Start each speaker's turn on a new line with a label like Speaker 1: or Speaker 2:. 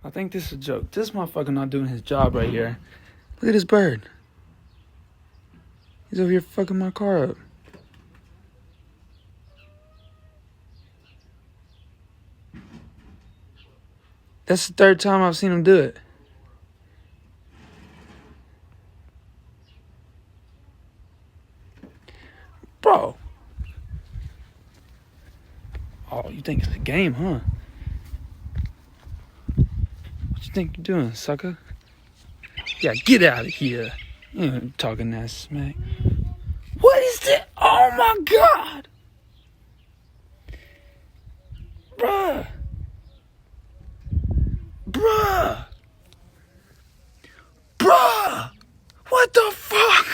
Speaker 1: I think this is a joke. This motherfucker not doing his job right here. Look at this bird. He's over here fucking my car up. That's the third time I've seen him do it. Bro. Oh, you think it's a game, huh? What you think you're doing, sucker? Yeah, get out of here. You ain't talking that smack. What is that? Oh my God! Bruh! Bruh! Bruh! What the fuck?